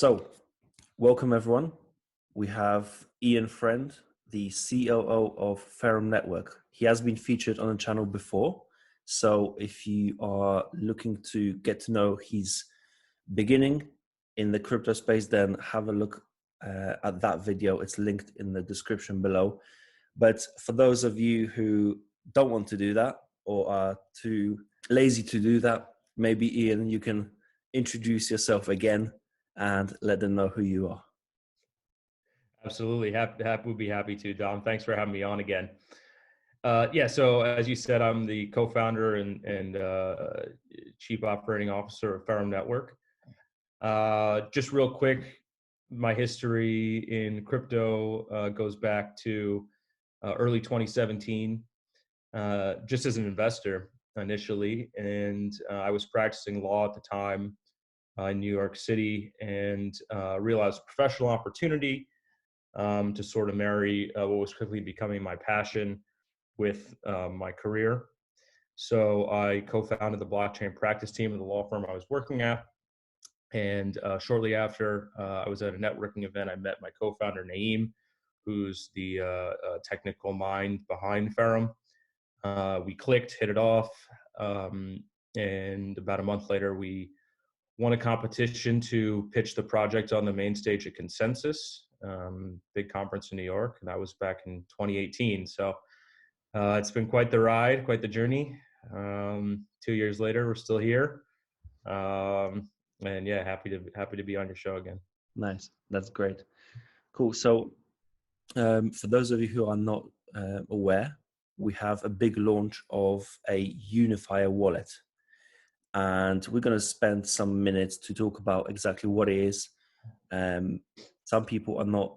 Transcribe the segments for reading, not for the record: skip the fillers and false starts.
So, welcome everyone. We have Ian Friend, the COO of Ferrum Network. He has been featured on the channel before. So, if you are looking to get to know his beginning in the crypto space, then have a look at that video. It's linked in the description below. But for those of you who don't want to do that or are too lazy to do that, maybe Ian, you can introduce yourself again and let them know who you are. Absolutely. Would be happy to, Dom. Thanks for having me on again. So as you said, I'm the co-founder and chief operating officer of Ferrum Network. Just real quick, my history in crypto goes back to early 2017, just as an investor initially. And I was practicing law at the time in New York City and realized a professional opportunity to sort of marry what was quickly becoming my passion with my career. So I co-founded the blockchain practice team of the law firm I was working at. And shortly after, I was at a networking event. I met my co-founder, Naeem, who's the technical mind behind Ferrum. We clicked, hit it off. And about a month later, we won a competition to pitch the project on the main stage at Consensus, big conference in New York. And that was back in 2018. So it's been quite the ride, quite the journey. 2 years later, we're still here. And yeah, happy to be on your show again. Nice. That's great. Cool. So for those of you who are not aware, we have a big launch of a Unifyre Wallet. And we're going to spend some minutes to talk about exactly what it is. Some people are not,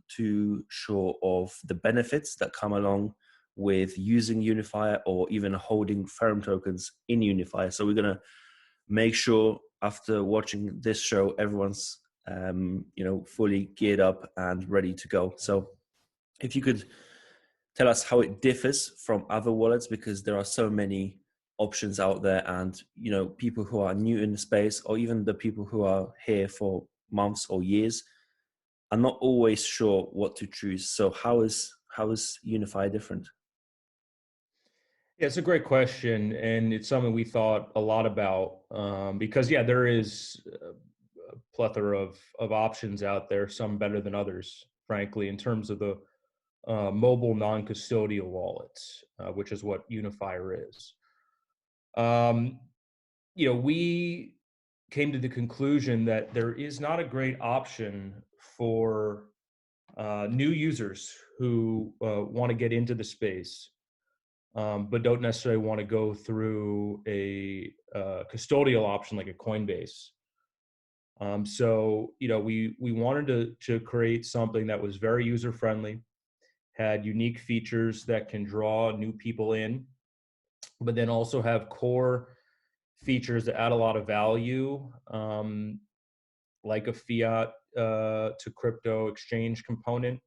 too sure of the benefits that come along with using Unifyre or even holding Ferrum tokens in Unifyre. So we're going to make sure after watching this show, everyone's, fully geared up and ready to go. So if you could tell us how it differs from other wallets, because there are so many options out there, and people who are new in the space or even the people who are here for months or years are not always sure what to choose. So how is Unifyre different? Yeah, it's a great question, and it's something we thought a lot about because there is a plethora of options out there, some better than others, frankly, in terms of the mobile non-custodial wallets, which is what Unifyre is. We came to the conclusion that there is not a great option for new users who want to get into the space, but don't necessarily want to go through a custodial option like a Coinbase. We wanted to create something that was very user-friendly, had unique features that can draw new people in, but then also have core features that add a lot of value, like a fiat to crypto exchange component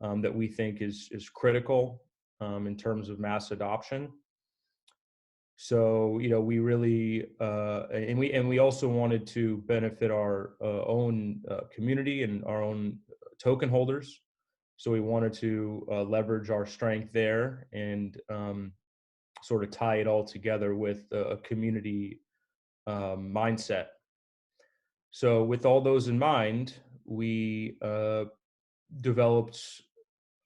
that we think is critical in terms of mass adoption. So we really and we also wanted to benefit our own community and our own token holders. So we wanted to leverage our strength there and sort of tie it all together with a community mindset. So with all those in mind, we developed,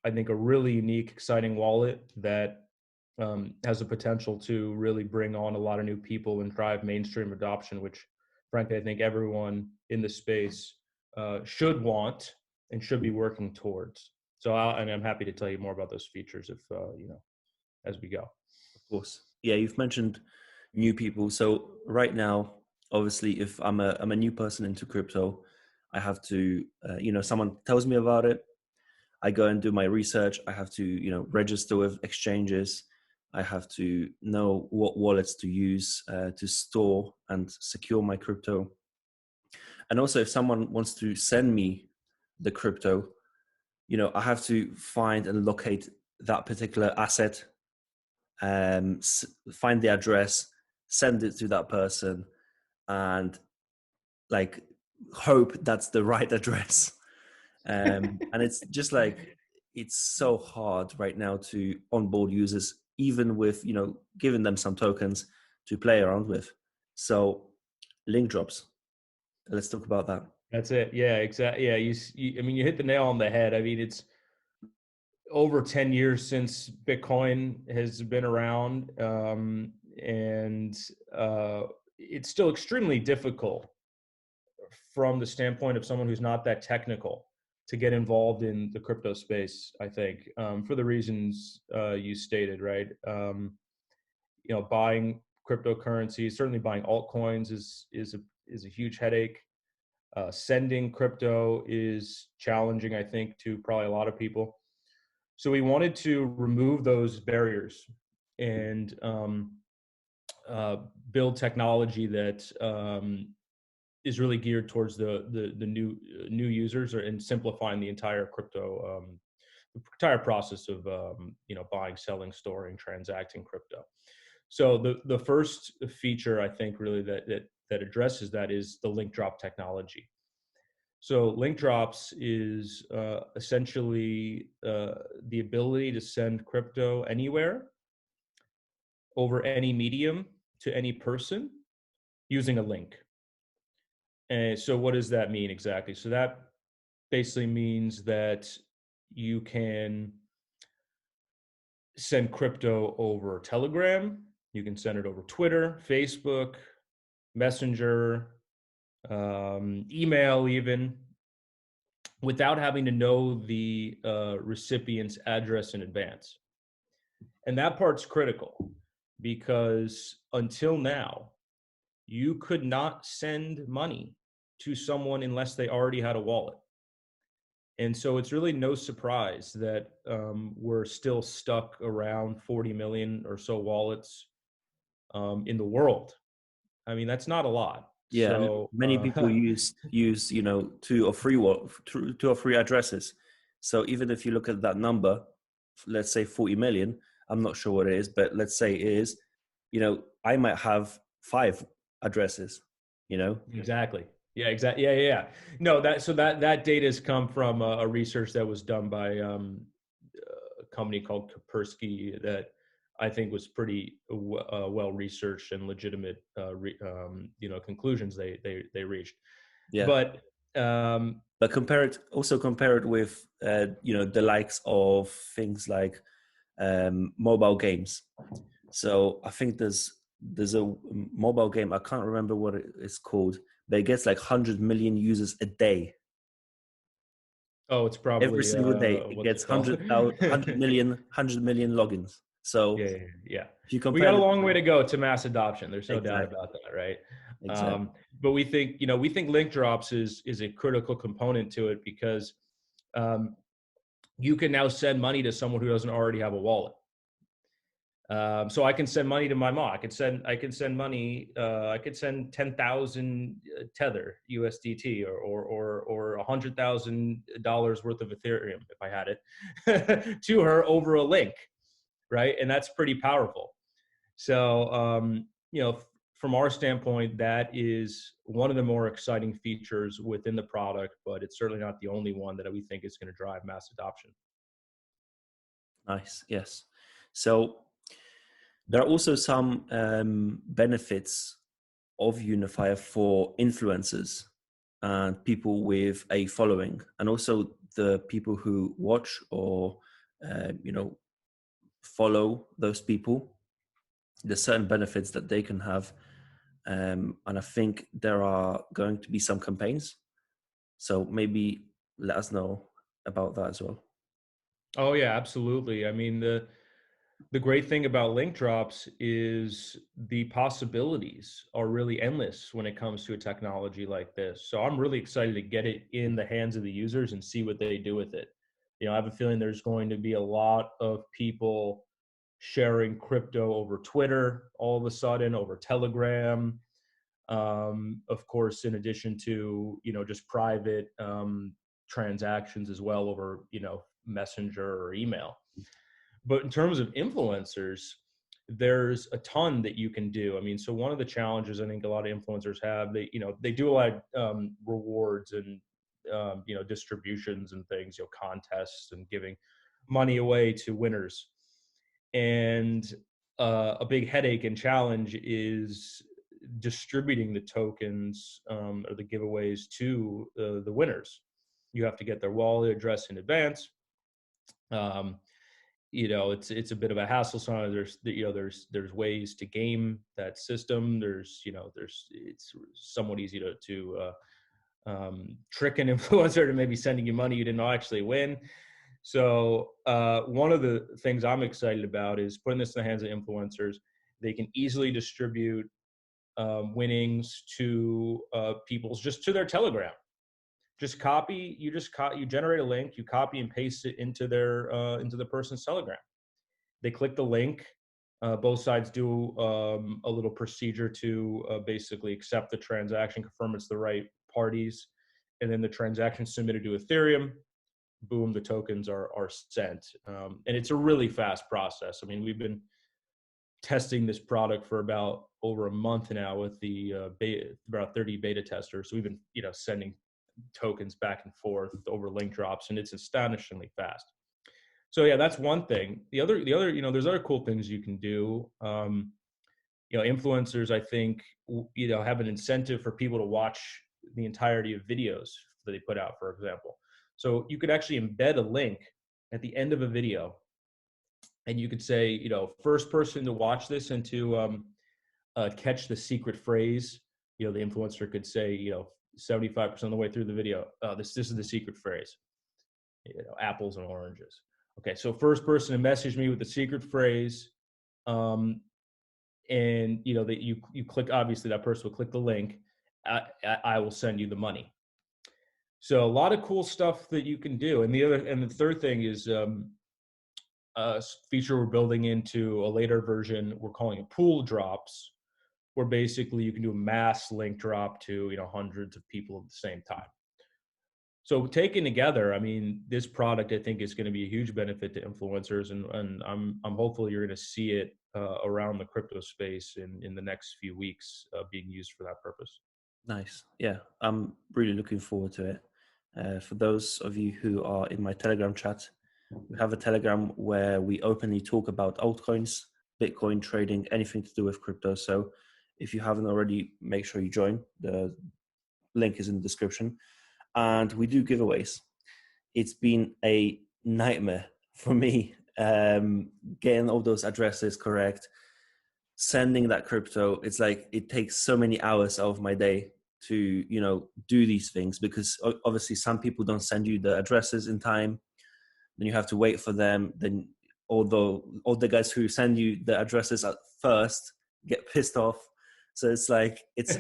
I think, a really unique, exciting wallet that has the potential to really bring on a lot of new people and drive mainstream adoption, which frankly, I think everyone in the space should want and should be working towards. So I'm happy to tell you more about those features if, as we go. Of course. Yeah, you've mentioned new people. So right now, obviously, if I'm a new person into crypto, I have to, someone tells me about it. I go and do my research. I have to, register with exchanges. I have to know what wallets to use to store and secure my crypto. And also, if someone wants to send me the crypto, I have to find and locate that particular asset, find the address, send it to that person, and hope that's the right address. And it's just like, it's so hard right now to onboard users, even with, giving them some tokens to play around with. So link drops, let's talk about that. That's it. Yeah, exactly. Yeah, I mean, you hit the nail on the head. I mean, it's over 10 years since Bitcoin has been around, and it's still extremely difficult from the standpoint of someone who's not that technical to get involved in the crypto space. I think for the reasons you stated, right? Buying cryptocurrencies, certainly buying altcoins, is a huge headache. Sending crypto is challenging, I think, to probably a lot of people. So we wanted to remove those barriers and build technology that is really geared towards the new users, and simplifying the entire crypto entire process of buying, selling, storing, transacting crypto. So the first feature, I think, really that addresses that is the link drop technology. So link drops is essentially the ability to send crypto anywhere, over any medium, to any person using a link. And so what does that mean exactly? So that basically means that you can send crypto over Telegram, you can send it over Twitter, Facebook, Messenger, email even, without having to know the recipient's address in advance. And that part's critical, because until now, you could not send money to someone unless they already had a wallet. And so it's really no surprise that we're still stuck around 40 million or so wallets in the world. I mean, that's not a lot. Yeah, and So many people use two or three addresses. So even if you look at that number, let's say 40 million, I'm not sure what it is, but let's say it is, I might have 5 addresses. Exactly. Yeah, exactly. Yeah. No, that data has come from a research that was done by a company called Kaspersky that I think was pretty well researched and legitimate, conclusions they reached. Yeah. But compare it with the likes of things like mobile games. So I think there's a mobile game, I can't remember what it's called, but it gets like 100 million users a day. Oh, it's probably every single day it gets 100 million logins. So yeah. if you We compare got a long way to go to mass adoption. There's no doubt exactly. about that, right? Exactly. But we think link drops is a critical component to it, because you can now send money to someone who doesn't already have a wallet. So I can send money to my mom. I could send money. I could send 10,000 Tether USDT or $100,000 worth of Ethereum if I had it to her over a link, right? And that's pretty powerful. So from our standpoint, that is one of the more exciting features within the product, but it's certainly not the only one that we think is going to drive mass adoption. Nice. Yes. So there are also some benefits of Unifyre for influencers and people with a following, and also the people who watch or follow those people. There's certain benefits that they can have, and I think there are going to be some campaigns. So maybe let us know about that as well. Oh yeah, absolutely. I mean, the great thing about link drops is the possibilities are really endless when it comes to a technology like this. So I'm really excited to get it in the hands of the users and see what they do with it. I have a feeling there's going to be a lot of people sharing crypto over Twitter all of a sudden, over Telegram, of course, in addition to just private transactions as well over Messenger or email. But in terms of influencers, there's a ton that you can do. I mean, so one of the challenges I think a lot of influencers have, they do a lot of rewards and distributions and things, contests and giving money away to winners. And a big headache and challenge is distributing the tokens or the giveaways to the winners. You have to get their wallet address in advance. It's a bit of a hassle. So there's ways to game that system. It's somewhat easy to trick an influencer to maybe sending you money you didn't actually win. So one of the things I'm excited about is putting this in the hands of influencers. They can easily distribute winnings to people's, just to their Telegram. You generate a link, you copy and paste it into the person's Telegram. They click the link. Both sides do a little procedure to basically accept the transaction, confirm it's the right parties, and then the transaction submitted to Ethereum. Boom, the tokens are sent, and it's a really fast process. I mean, we've been testing this product for about over a month now with the about 30 beta testers. So we've been sending tokens back and forth over link drops, and it's astonishingly fast. So yeah, that's one thing. The other, there's other cool things you can do. Influencers, I think, have an incentive for people to watch the entirety of videos that they put out, for example. So you could actually embed a link at the end of a video, and you could say, first person to watch this and to catch the secret phrase. The influencer could say, 75% of the way through the video, this is the secret phrase, apples and oranges. Okay, so first person to message me with the secret phrase, and that you click, obviously that person will click the link. I will send you the money. So a lot of cool stuff that you can do. And the third thing is a feature we're building into a later version. We're calling it pool drops, where basically you can do a mass link drop to hundreds of people at the same time. So taken together, I mean, this product I think is going to be a huge benefit to influencers, and I'm hopeful you're going to see it around the crypto space in the next few weeks being used for that purpose. Nice. Yeah, I'm really looking forward to it. For those of you who are in my Telegram chat, we have a Telegram where we openly talk about altcoins, Bitcoin trading, anything to do with crypto. So if you haven't already, make sure you join. The link is in the description. And we do giveaways. It's been a nightmare for me getting all those addresses correct, sending that crypto. It's like it takes so many hours out of my day to do these things, because obviously some people don't send you the addresses in time. Then you have to wait for them. Then although all the guys who send you the addresses at first get pissed off. So it's like it's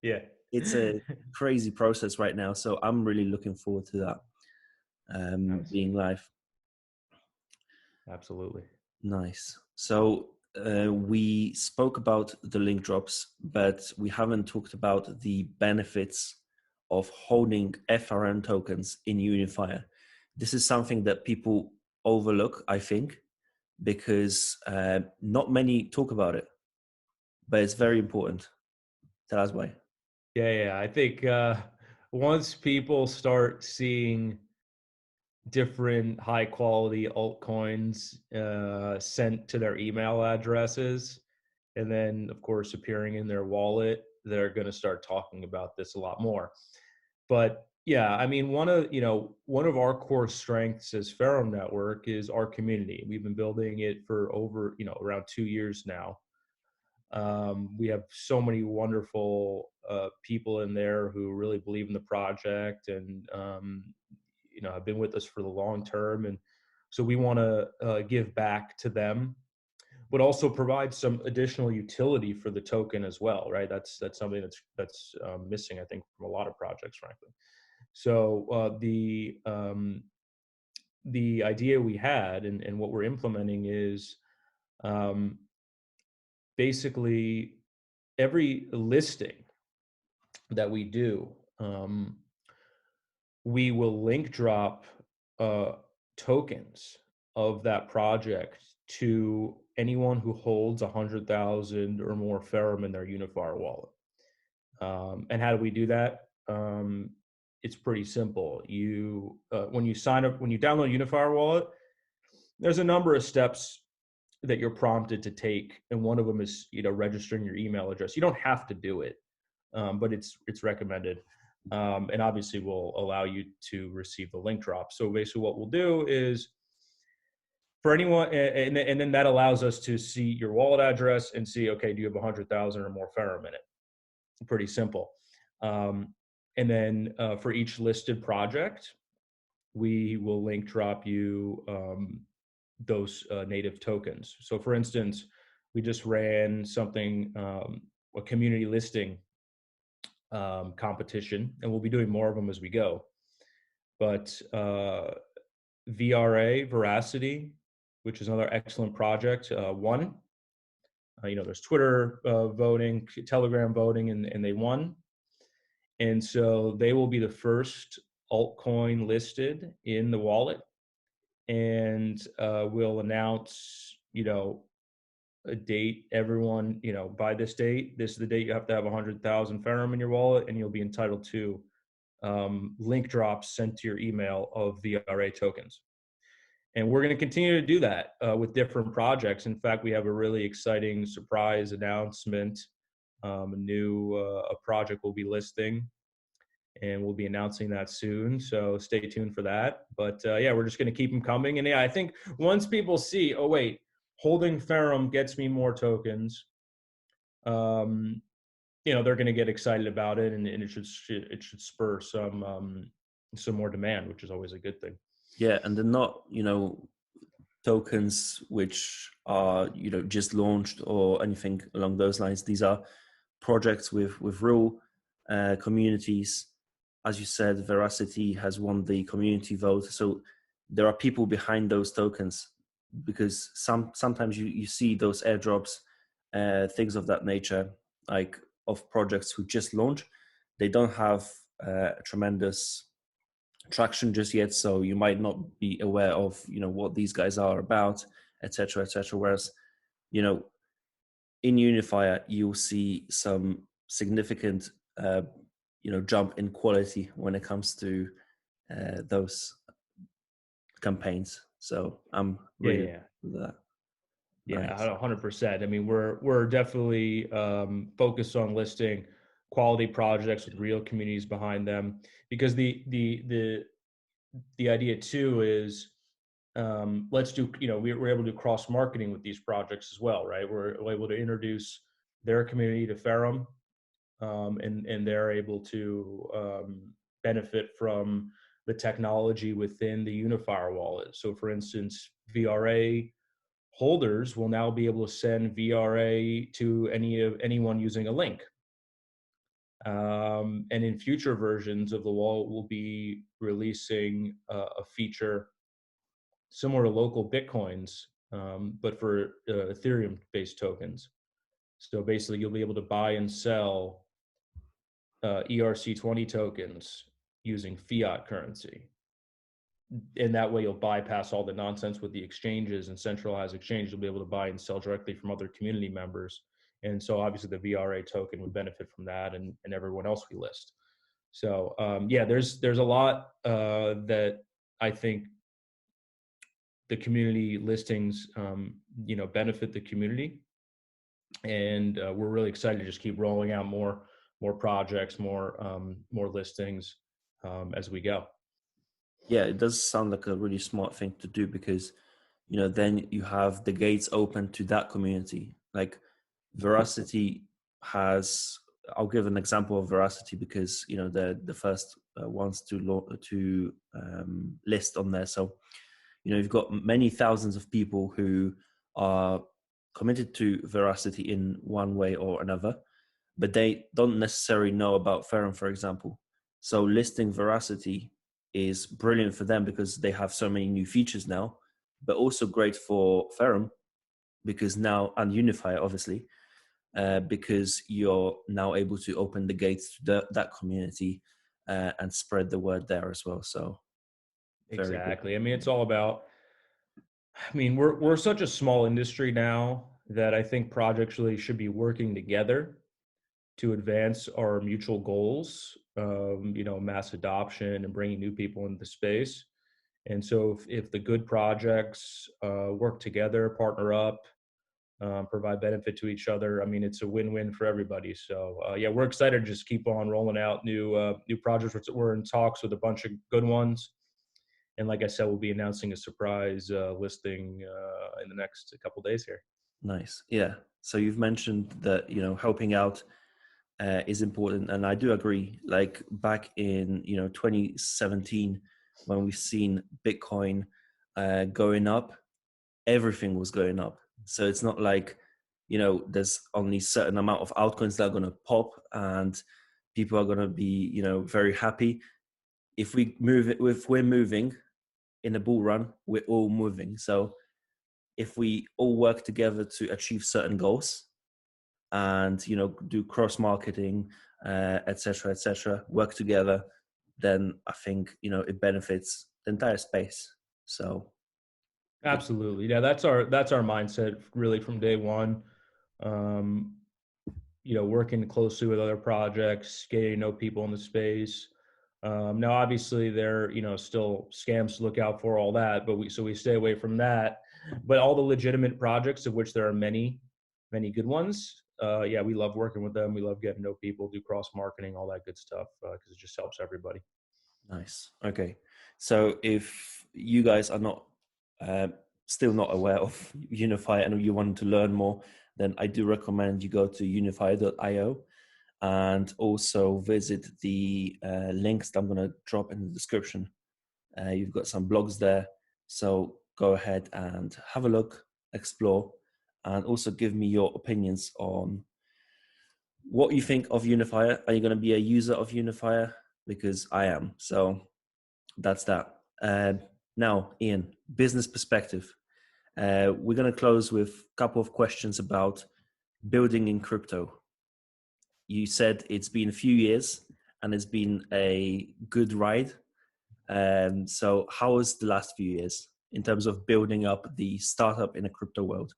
yeah, it's a crazy process right now. So I'm really looking forward to that nice. being live. Absolutely. Nice. So we spoke about the link drops, but we haven't talked about the benefits of holding FRN tokens in Unifyre. This is something that people overlook, I think, because not many talk about it, but it's very important. Tell us why. Yeah. I think once people start seeing different high quality altcoins sent to their email addresses, and then of course appearing in their wallet, they're going to start talking about this a lot more. But yeah, I mean, one of our core strengths as Ferrum Network is our community. We've been building it for over around 2 years now. We have so many wonderful people in there who really believe in the project, and have been with us for the long term. And so we want to give back to them, but also provide some additional utility for the token as well, right? That's something that's missing, I think, from a lot of projects, frankly. So the idea we had and what we're implementing is basically every listing that we do, we will link drop tokens of that project to anyone who holds 100,000 or more Ferrum in their Unifyre wallet. And how do we do that? It's pretty simple. When you sign up, when you download Unifyre Wallet, there's a number of steps that you're prompted to take, and one of them is registering your email address. You don't have to do it, but it's recommended, and obviously will allow you to receive the link drop. So basically, what we'll do is for anyone, and then that allows us to see your wallet address and see, okay, do you have 100,000 or more Ferrum in it? Pretty simple. And then for each listed project, we will link drop you those native tokens. So for instance, we just ran something, a community listing competition, and we'll be doing more of them as we go. But VRA, Veracity, which is another excellent project, won. There's Twitter voting, Telegram voting, and they won. And so they will be the first altcoin listed in the wallet. And we'll announce, a date. Everyone, by this date, this is the date you have to have 100,000 Ferrum in your wallet, and you'll be entitled to link drops sent to your email of VRA tokens. And we're going to continue to do that with different projects. In fact, we have a really exciting surprise announcement. A new project we'll be listing, and we'll be announcing that soon. So stay tuned for that. But yeah, we're just going to keep them coming. And yeah, I think once people see, oh wait, holding Ferrum gets me more tokens, they're going to get excited about it, and it should spur some more demand, which is always a good thing. Yeah, and they're not, tokens which are, just launched or anything along those lines. These are projects with real communities. As you said, Veracity has won the community vote. So there are people behind those tokens, because sometimes you see those airdrops, things of that nature, like of projects who just launched. They don't have tremendous traction just yet, so you might not be aware of what these guys are about, etc., etc. Whereas in Unifyre you'll see some significant jump in quality when it comes to those campaigns. So I'm really with that. Yeah, Nice. 100%. I mean, we're definitely focused on listing quality projects with real communities behind them, because the idea too is let's do, we're able to do cross marketing with these projects as well, right? We're able to introduce their community to Ferrum, and they're able to benefit from the technology within the Unifyre wallet. So for instance, VRA holders will now be able to send VRA to anyone using a link. And in future versions of the wallet, we'll be releasing a feature similar to local Bitcoins, but for Ethereum-based tokens. So basically, you'll be able to buy and sell ERC20 tokens using fiat currency. And that way, you'll bypass all the nonsense with the exchanges and centralized exchanges. You'll be able to buy and sell directly from other community members. And so obviously the VRA token would benefit from that, and everyone else we list. So yeah, there's a lot that I think the community listings, benefit the community. And we're really excited to just keep rolling out more projects, more listings as we go. Yeah, it does sound like a really smart thing to do, because then you have the gates open to that community. Like Veracity has, I'll give an example of Veracity because they're the first ones to list on there. So you've got many thousands of people who are committed to Veracity in one way or another, but they don't necessarily know about Ferrum, for example. So listing Veracity is brilliant for them because they have so many new features now, but also great for Ferrum because now, and Unifyre obviously, because you're now able to open the gates to that community and spread the word there as well. So exactly. I mean, it's all about I mean, we're such a small industry now that I think projects really should be working together to advance our mutual goals, mass adoption and bringing new people into the space. And so if the good projects work together, partner up, provide benefit to each other, I mean, it's a win-win for everybody. So yeah, we're excited to just keep on rolling out new projects. We're in talks with a bunch of good ones. And like I said, we'll be announcing a surprise listing in the next couple days here. Nice. Yeah. So you've mentioned that, helping out is important. And I do agree. Like back in, 2017, when we've seen Bitcoin going up, everything was going up. So it's not like, there's only certain amount of altcoins that are going to pop and people are going to be, very happy. If we're moving in a bull run, we're all moving. So if we all work together to achieve certain goals and, do cross marketing, et cetera, work together, then I think, it benefits the entire space. So Absolutely. Yeah, that's our mindset really from day one. Um, working closely with other projects, getting to know people in the space. Now, obviously, there still scams to look out for, all that, but we stay away from that. But all the legitimate projects, of which there are many, many good ones. Yeah, we love working with them. We love getting to know people, do cross marketing, all that good stuff, because it just helps everybody. nice. Okay. So if you guys are not uh, still not aware of Unify and you want to learn more, then I do recommend you go to unifyre.io and also visit the links that I'm going to drop in the description. You've got some blogs there. So go ahead and have a look, explore, and also give me your opinions on what you think of Unifyre. Are you going to be a user of Unifyre? Because I am. So that's that. Now, Ian, business perspective. We're going to close with a couple of questions about building in crypto. You said it's been a few years and it's been a good ride. So how was the last few years in terms of building up the startup in a crypto world?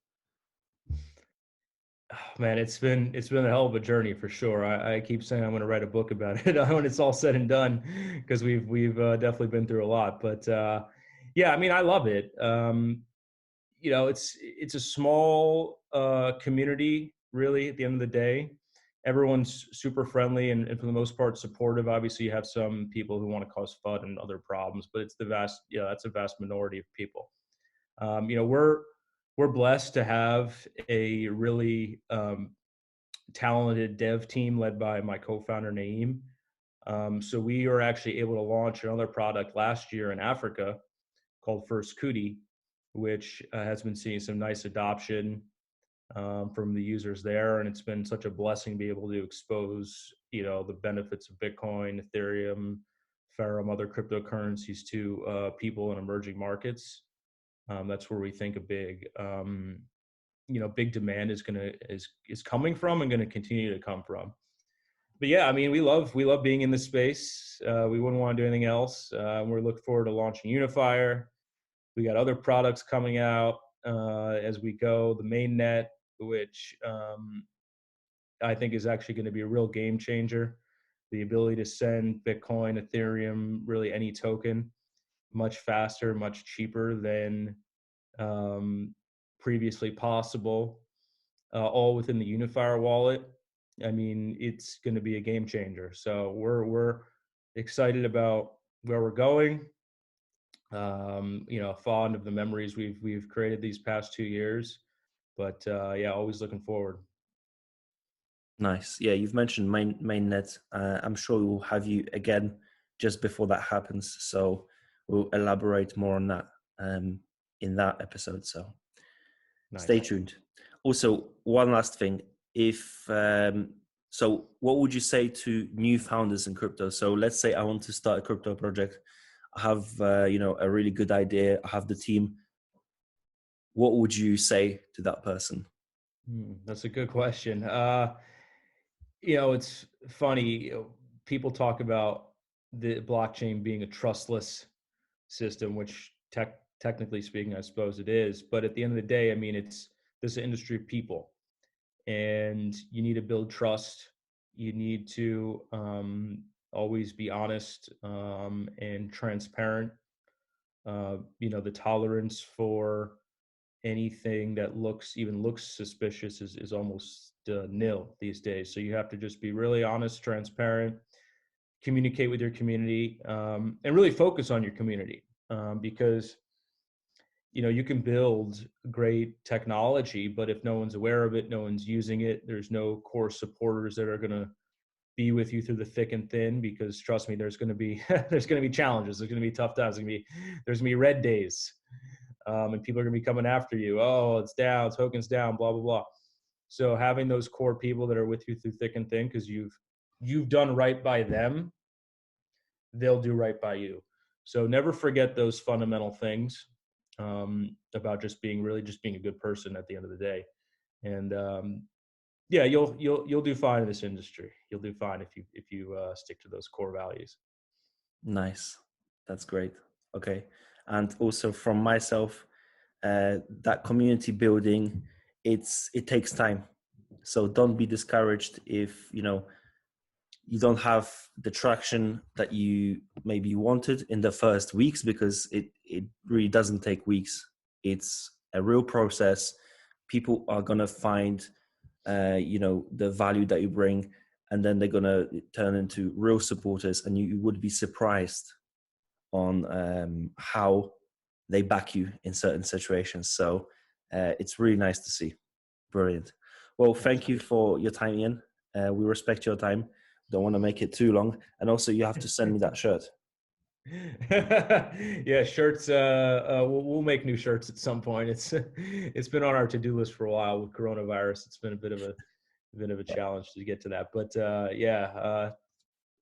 Man, it's been a hell of a journey for sure. I keep saying I'm going to write a book about it when it's all said and done, because we've definitely been through a lot. But yeah, I mean, I love it. It's a small community, really. At the end of the day, everyone's super friendly and for the most part supportive. Obviously, you have some people who want to cause FUD and other problems, but that's a vast minority of people. We're blessed to have a really talented dev team led by my co-founder Naeem. So we were actually able to launch another product last year in Africa called First Kuti, which has been seeing some nice adoption from the users there, and it's been such a blessing to be able to expose the benefits of Bitcoin, Ethereum, Ferrum, other cryptocurrencies to people in emerging markets. That's where we think a big demand is coming from and going to continue to come from. But yeah, I mean, we love being in this space. We wouldn't want to do anything else. We're looking forward to launching Unifyre. We got other products coming out as we go. The mainnet, which I think is actually going to be a real game changer. The ability to send Bitcoin, Ethereum, really any token, much faster, much cheaper than previously possible, all within the Unifyre Wallet. I mean, it's going to be a game changer. So we're excited about where we're going. Fond of the memories we've created these past 2 years, but yeah, always looking forward. Nice. Yeah, you've mentioned mainnet. I'm sure we'll have you again just before that happens. So we'll elaborate more on that in that episode. So Nice. Stay tuned. Also, one last thing. If so, what would you say to new founders in crypto? So let's say I want to start a crypto project. I have a really good idea. I have the team. What would you say to that person? That's a good question. It's funny. People talk about the blockchain being a trustless system, which technically speaking, I suppose it is. But at the end of the day, I mean, this industry of people, and you need to build trust. You need to always be honest and transparent. The tolerance for anything that even looks suspicious is almost nil these days. So you have to just be really honest, transparent, communicate with your community, and really focus on your community, because you can build great technology, but if no one's aware of it, no one's using it, there's no core supporters that are going to be with you through the thick and thin, because trust me, there's going to be there's going to be challenges, there's going to be tough times, there's going to be red days, and people are going to be coming after you. Oh, it's down, token's down, blah blah blah. So having those core people that are with you through thick and thin, because you've done right by them, they'll do right by you. So never forget those fundamental things, about just being a good person at the end of the day. And yeah, you'll do fine in this industry. You'll do fine if you stick to those core values. Nice. That's great. Okay. And also from myself, that community building, it takes time. So don't be discouraged if, you don't have the traction that you maybe wanted in the first weeks, because it really doesn't take weeks. It's a real process. People are going to find, the value that you bring, and then they're going to turn into real supporters, and you would be surprised on how they back you in certain situations. So it's really nice to see. Brilliant. Well, thank you for your time, Ian. We respect your time. Don't want to make it too long. And also, you have to send me that shirt. Yeah, shirts. We'll make new shirts at some point. It's been on our to-do list for a while with coronavirus. It's been a bit of a challenge to get to that. But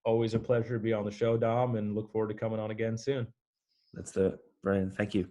always a pleasure to be on the show, Dom, and look forward to coming on again soon. Let's do it. Brilliant. Thank you.